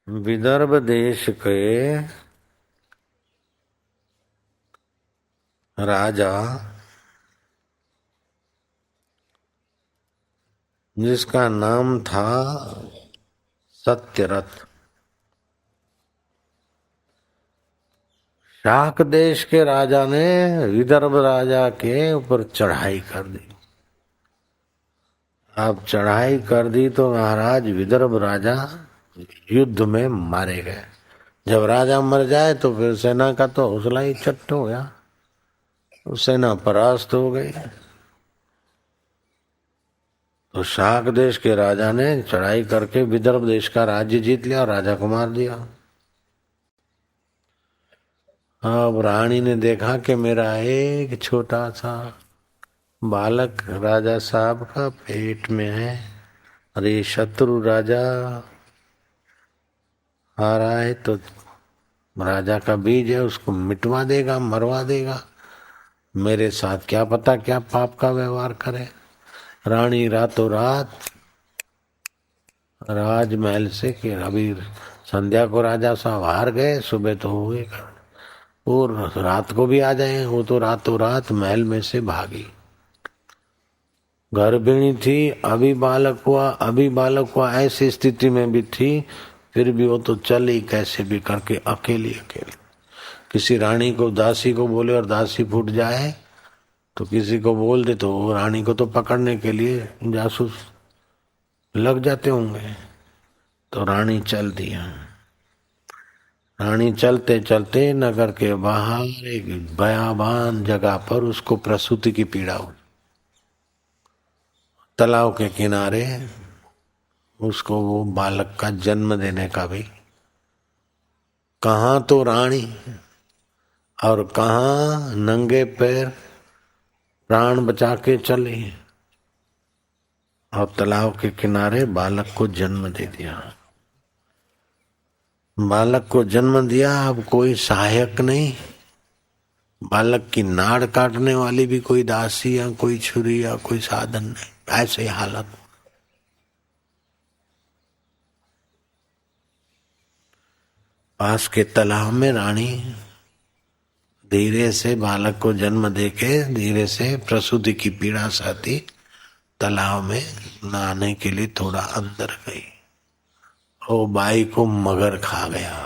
विदर्भ देश के राजा जिसका नाम था सत्यरथ, शाक देश के राजा ने विदर्भ राजा के ऊपर चढ़ाई कर दी। अब चढ़ाई कर दी तो महाराज विदर्भ राजा युद्ध में मारे गए। जब राजा मर जाए तो फिर सेना का तो हौसला ही चट्ट हो गया, सेना परास्त हो गई। तो शाक देश के राजा ने चढ़ाई करके विदर्भ देश का राज्य जीत लिया और राजा को मार दिया। अब रानी ने देखा कि मेरा एक छोटा सा बालक राजा साहब का पेट में है, अरे शत्रु राजा आ रहा है तो राजा का बीज है, उसको मिटवा देगा, मरवा देगा। मेरे साथ क्या पता क्या पाप का व्यवहार करे। रानी रातों रात राजमहल से कि अभी संध्या को राजा साहब हार गए, सुबह तो हो गए और रात को भी आ जाए, वो तो रातों रात महल में से भागी। गर्भिणी थी, अभी बालक हुआ ऐसी स्थिति में भी थी, फिर भी वो तो चली कैसे भी करके अकेली। किसी रानी को दासी को बोले और दासी फूट जाए तो किसी को बोल दे तो रानी को तो पकड़ने के लिए जासूस लग जाते होंगे। तो रानी चल दिया। रानी चलते चलते नगर के बाहर एक बयाबान जगह पर उसको प्रसूति की पीड़ा हुई। तालाब के किनारे उसको वो बालक का जन्म देने का भी, कहाँ तो रानी और कहाँ नंगे पैर प्राण बचा के चले और तालाब के किनारे बालक को जन्म दे दिया। बालक को जन्म दिया, अब कोई सहायक नहीं, बालक की नाड़ काटने वाली भी कोई दासी या कोई छुरी या कोई साधन नहीं, ऐसे हालत। पास के तालाब में रानी धीरे से बालक को जन्म देके धीरे से प्रसूति की पीड़ा सहती तालाब में नहाने के लिए थोड़ा अंदर गई। ओ बाई को मगर खा गया,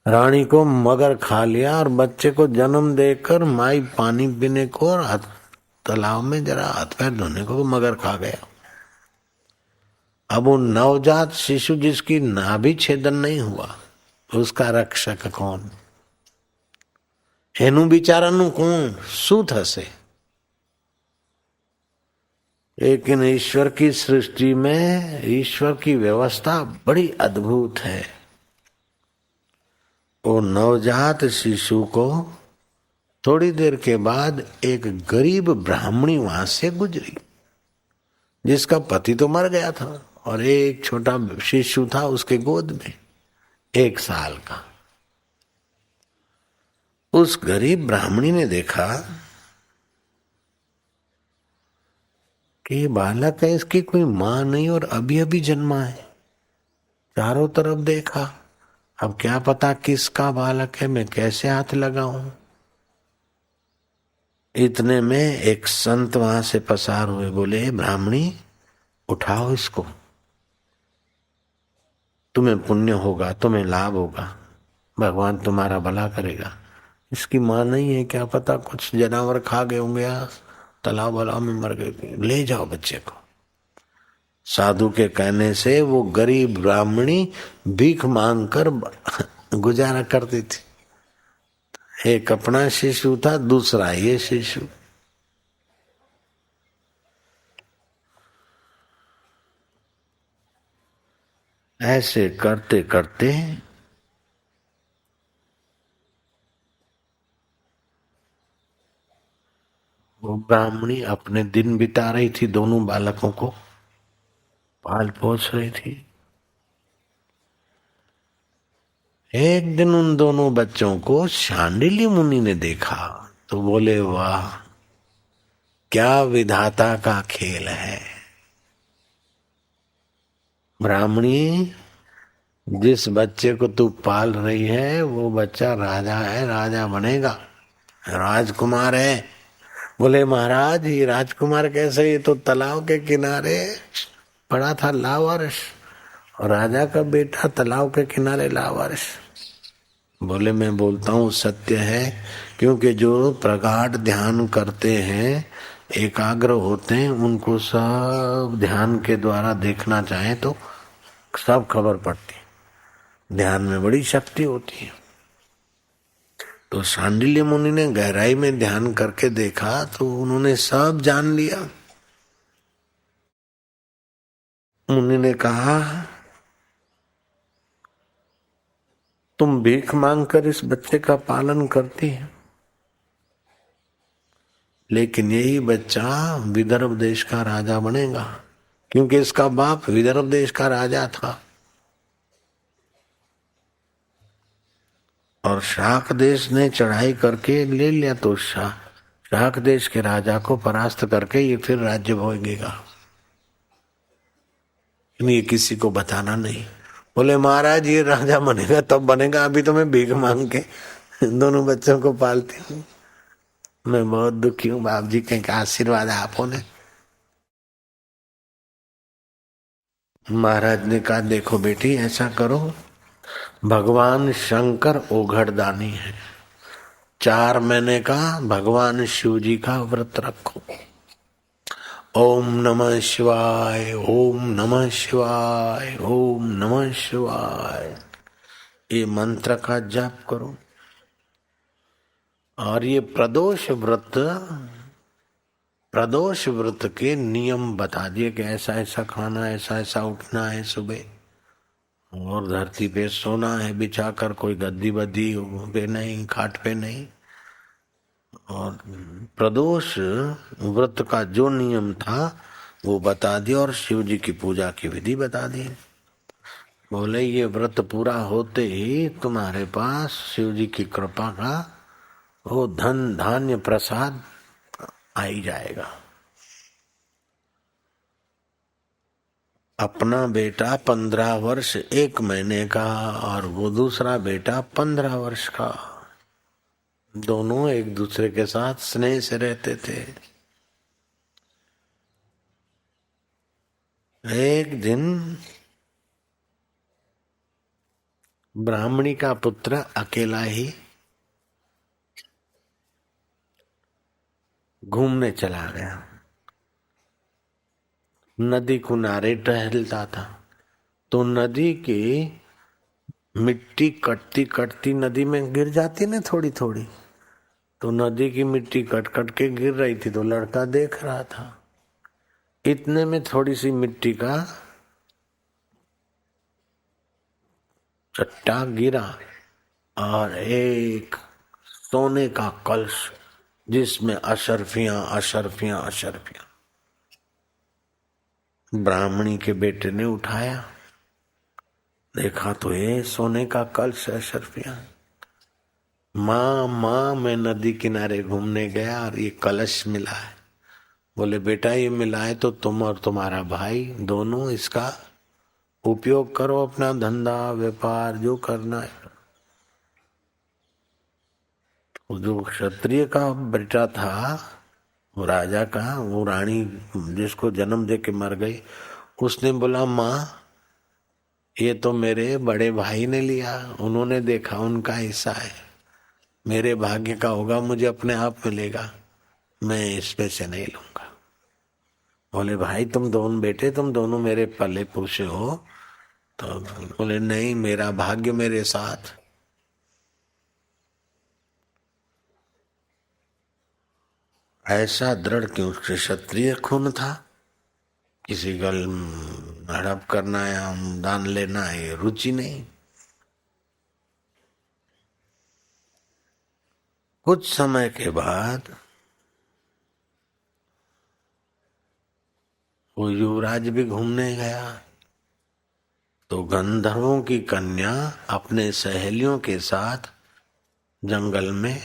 रानी को मगर खा लिया और बच्चे को जन्म देकर माई पानी पीने को और तालाब में जरा हाथ पैर धोने को मगर खा गया। अब वो नवजात शिशु जिसकी नाभि छेदन नहीं हुआ, उसका रक्षक कौन? एनु बिचारानु कौन शू थसे? लेकिन ईश्वर की सृष्टि में ईश्वर की व्यवस्था बड़ी अद्भुत है। वो नवजात शिशु को थोड़ी देर के बाद एक गरीब ब्राह्मणी वहां से गुजरी, जिसका पति तो मर गया था और एक छोटा शिशु था उसके गोद में 1 साल का। उस गरीब ब्राह्मणी ने देखा कि बालक है, इसकी कोई मां नहीं और अभी अभी जन्मा है। चारों तरफ देखा, अब क्या पता किसका बालक है, मैं कैसे हाथ लगाऊं। इतने में एक संत वहां से पसार हुए, बोले ब्राह्मणी उठाओ इसको, तुम्हें पुण्य होगा, तुम्हें लाभ होगा, भगवान तुम्हारा भला करेगा। इसकी मां नहीं है, क्या पता कुछ जानवर खा गए होंगे या तालाब वालाब में मर गए, ले जाओ बच्चे को। साधु के कहने से वो गरीब ब्राह्मणी भीख मांगकर गुजारा करती थी। एक अपना शिशु था, दूसरा ये शिशु। ऐसे करते करते वो ब्राह्मणी अपने दिन बिता रही थी, दोनों बालकों को पाल पोस रही थी। एक दिन उन दोनों बच्चों को शांडिल्य मुनि ने देखा तो बोले वाह, क्या विधाता का खेल है। ब्राह्मणी जिस बच्चे को तू पाल रही है वो बच्चा राजा है, राजा बनेगा, राजकुमार है। बोले महाराज ये राजकुमार कैसे, ये तो तालाब के किनारे पड़ा था लावारिस, और राजा का बेटा तालाब के किनारे लावारिस। बोले मैं बोलता हूँ सत्य है, क्योंकि जो प्रगाढ़ ध्यान करते हैं, एकाग्र होते हैं, उनको सब ध्यान के द्वारा देखना चाहे तो सब खबर पड़ती है। ध्यान में बड़ी शक्ति होती है। तो सांडिल्य मुनि ने गहराई में ध्यान करके देखा तो उन्होंने सब जान लिया। मुनि ने कहा तुम भीख मांगकर इस बच्चे का पालन करती है, लेकिन यही बच्चा विदर्भ देश का राजा बनेगा, क्योंकि इसका बाप विदर्भ देश का राजा था। और शाक देश ने चढ़ाई करके ले लिया, तो शाक देश के राजा को परास्त करके ये फिर राज्य भोगेगा। ये किसी को बताना नहीं। बोले महाराज ये राजा बनेगा तब बनेगा, अभी तो मैं भीख मांग के दोनों बच्चों को पालती हूँ। मैं बहुत दुखी हूँ, बाप जी कहीं आशीर्वाद आपो ने। महाराज ने कहा देखो बेटी ऐसा करो, भगवान शंकर ओघड़दानी है, 4 महीने का भगवान शिव जी का व्रत रखो। ओम नमः शिवाय, ओम नमः शिवाय, ओम नमः शिवाय, ये मंत्र का जाप करो। और ये प्रदोष व्रत के नियम बता दिए कि ऐसा ऐसा खाना, ऐसा ऐसा उठना है सुबह, और धरती पे सोना है बिछाकर, कोई गद्दी बद्दी पे नहीं, खाट पे नहीं। और प्रदोष व्रत का जो नियम था वो बता दिया, और शिव जी की पूजा की विधि बता दी। बोले ये व्रत पूरा होते ही तुम्हारे पास शिव जी की कृपा का वो धन धान्य प्रसाद आ ही जाएगा। अपना बेटा 15 वर्ष 1 महीने का और वो दूसरा बेटा 15 वर्ष का, दोनों एक दूसरे के साथ स्नेह से रहते थे। एक दिन ब्राह्मणी का पुत्र अकेला ही घूमने चला गया, नदी किनारे टहलता था, तो नदी की मिट्टी कटती कटती नदी में गिर जाती ना थोड़ी थोड़ी, तो नदी की मिट्टी कट कट के गिर रही थी, तो लड़का देख रहा था। इतने में थोड़ी सी मिट्टी का चट्टा गिरा और एक सोने का कलश जिसमें अशर्फियां अशर्फियां अशर्फियां। ब्राह्मणी के बेटे ने उठाया, देखा तो ये सोने का कलश अशर्फियां। माँ मैं नदी किनारे घूमने गया और ये कलश मिला है। बोले बेटा ये मिला है तो तुम और तुम्हारा भाई दोनों इसका उपयोग करो, अपना धंधा व्यापार जो करना है। जो क्षत्रिय का बेटा था, वो राजा का, वो रानी जिसको जन्म दे के मर गई, उसने बोला माँ ये तो मेरे बड़े भाई ने लिया, उन्होंने देखा, उनका हिस्सा है, मेरे भाग्य का होगा, मुझे अपने आप मिलेगा, मैं इस पे से नहीं लूंगा। बोले भाई तुम दोनों बेटे, तुम दोनों मेरे पले पोसे हो, तो बोले नहीं मेरा भाग्य मेरे साथ। ऐसा दृढ़ क्यों? क्षत्रिय खून था, किसी का हड़प करना या दान लेना है रुचि नहीं। कुछ समय के बाद वो युवराज भी घूमने गया, तो गंधर्वों की कन्या अपने सहेलियों के साथ जंगल में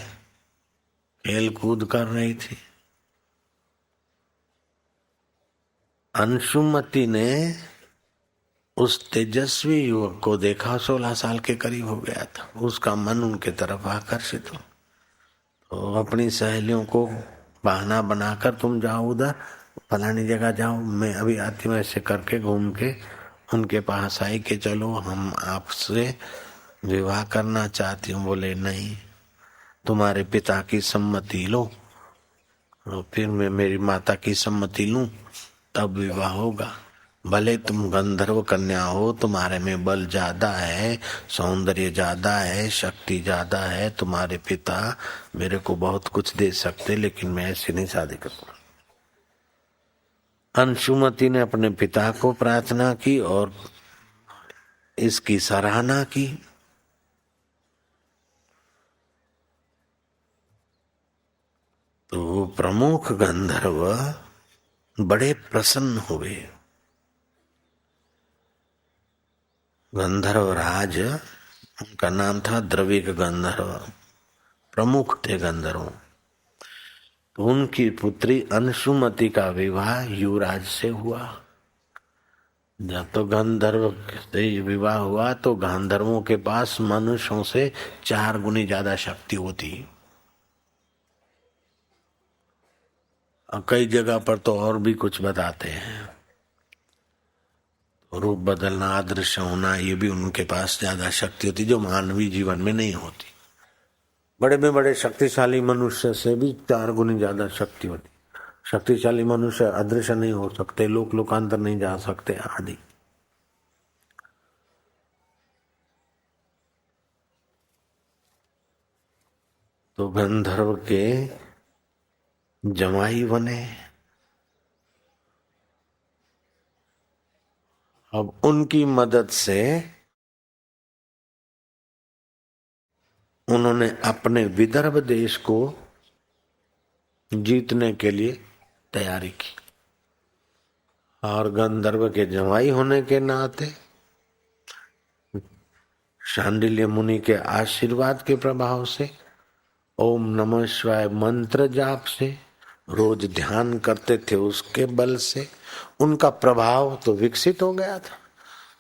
खेल कूद कर रही थी। अंशुमति ने उस तेजस्वी युवक को देखा, 16 साल के करीब हो गया था। उसका मन उनके तरफ आकर्षित हो, तो अपनी सहेलियों को बहाना बनाकर, तुम जाओ उधर फलानी जगह जाओ, मैं अभी आती हूँ, ऐसे करके घूम के उनके पास आई कि चलो हम आपसे विवाह करना चाहती हूँ। बोले नहीं, तुम्हारे पिता की सम्मति लो, और फिर मैं मेरी माता की सम्मति लूं, तब विवाह होगा। भले तुम गंधर्व कन्या हो, तुम्हारे में बल ज्यादा है, सौंदर्य ज्यादा है, शक्ति ज्यादा है, तुम्हारे पिता मेरे को बहुत कुछ दे सकते, लेकिन मैं ऐसे नहीं शादी करूंगा। अंशुमति ने अपने पिता को प्रार्थना की और इसकी सराहना की। तो प्रमुख गंधर्व बड़े प्रसन्न हुए। गंधर्व राज, उनका नाम था द्रविक गंधर्व, प्रमुख थे गंधर्व। तो उनकी पुत्री अंशुमति का विवाह युवराज से हुआ। जब तो गंधर्व से विवाह हुआ तो गंधर्वों के पास मनुष्यों से 4 गुनी ज्यादा शक्ति होती। कई जगह पर तो और भी कुछ बताते हैं, रूप बदलना, अदृश्य होना, ये भी उनके पास ज्यादा शक्ति होती जो मानवीय जीवन में नहीं होती। बड़े में बड़े शक्तिशाली मनुष्य से भी 4 गुनी ज्यादा शक्ति होती। शक्तिशाली मनुष्य अदृश्य नहीं हो सकते, लोक लोकांतर नहीं जा सकते आदि। तो गंधर्व के जमाई बने। अब उनकी मदद से उन्होंने अपने विदर्भ देश को जीतने के लिए तैयारी की, और गंधर्व के जमाई होने के नाते शांडिल्य मुनि के आशीर्वाद के प्रभाव से, ओम नमः शिवाय मंत्र जाप से, रोज ध्यान करते थे, उसके बल से उनका प्रभाव तो विकसित हो गया था।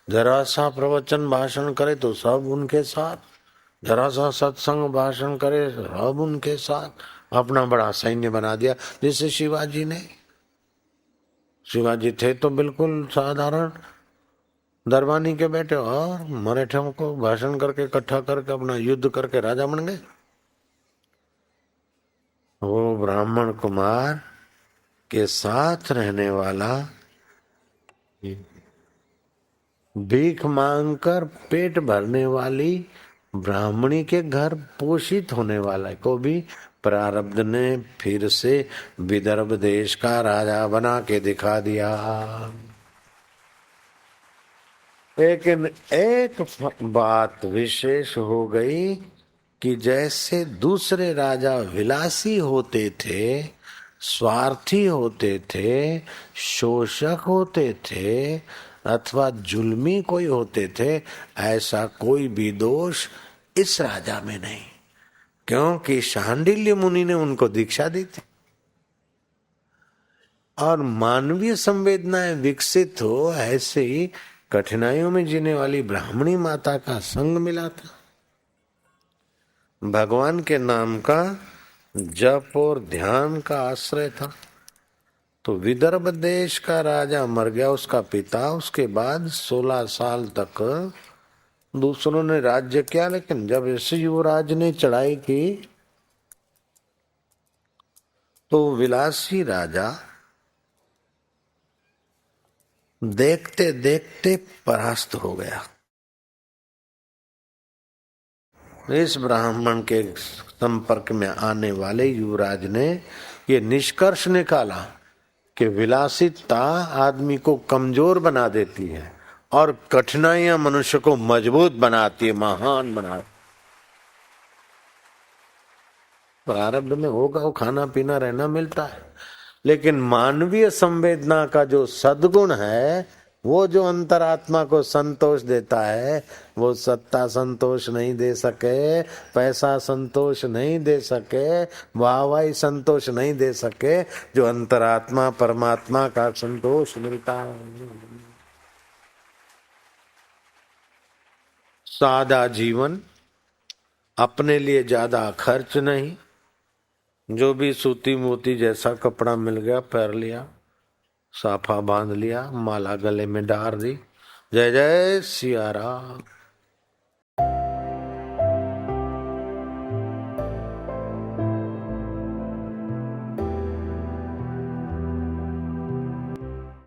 जरा सा प्रवचन भाषण करे तो सब उनके साथ, जरा सा सत्संग भाषण करे सब उनके साथ, अपना बड़ा सैन्य बना दिया। जैसे शिवाजी ने, शिवाजी थे तो बिल्कुल साधारण दरबानी के बेटे, और मराठों को भाषण करके इकट्ठा करके अपना युद्ध करके राजा बन गए। वो ब्राह्मण कुमार के साथ रहने वाला, भीख मांगकर पेट भरने वाली ब्राह्मणी के घर पोषित होने वाला को भी प्रारब्ध ने फिर से विदर्भ देश का राजा बना के दिखा दिया। लेकिन एक बात विशेष हो गई कि जैसे दूसरे राजा विलासी होते थे, स्वार्थी होते थे, शोषक होते थे, अथवा जुल्मी कोई होते थे, ऐसा कोई भी दोष इस राजा में नहीं, क्योंकि शांडिल्य मुनि ने उनको दीक्षा दी थी। और मानवीय संवेदनाएं विकसित हो, ऐसे ही कठिनाइयों में जीने वाली ब्राह्मणी माता का संग मिला था। भगवान के नाम का जप और ध्यान का आश्रय था। तो विदर्भ देश का राजा मर गया, उसका पिता, उसके बाद 16 साल तक दूसरों ने राज्य किया। लेकिन जब इस युवराज ने चढ़ाई की तो विलासी राजा देखते देखते परास्त हो गया। इस ब्राह्मण के संपर्क में आने वाले युवराज ने ये निष्कर्ष निकाला कि विलासिता आदमी को कमजोर बना देती है और कठिनाइयां मनुष्य को मजबूत बनाती है, महान बनाती। प्रारब्ध में होगा, वो खाना पीना रहना मिलता है, लेकिन मानवीय संवेदना का जो सद्गुण है, वो जो अंतरात्मा को संतोष देता है, वो सत्ता संतोष नहीं दे सके, पैसा संतोष नहीं दे सके, वाहवाही संतोष नहीं दे सके, जो अंतरात्मा परमात्मा का संतोष मिलता है। सादा जीवन, अपने लिए ज्यादा खर्च नहीं, जो भी सूती मोती जैसा कपड़ा मिल गया पहन लिया, साफा बांध लिया, माला गले में डाल दी। जय जय सिया राम।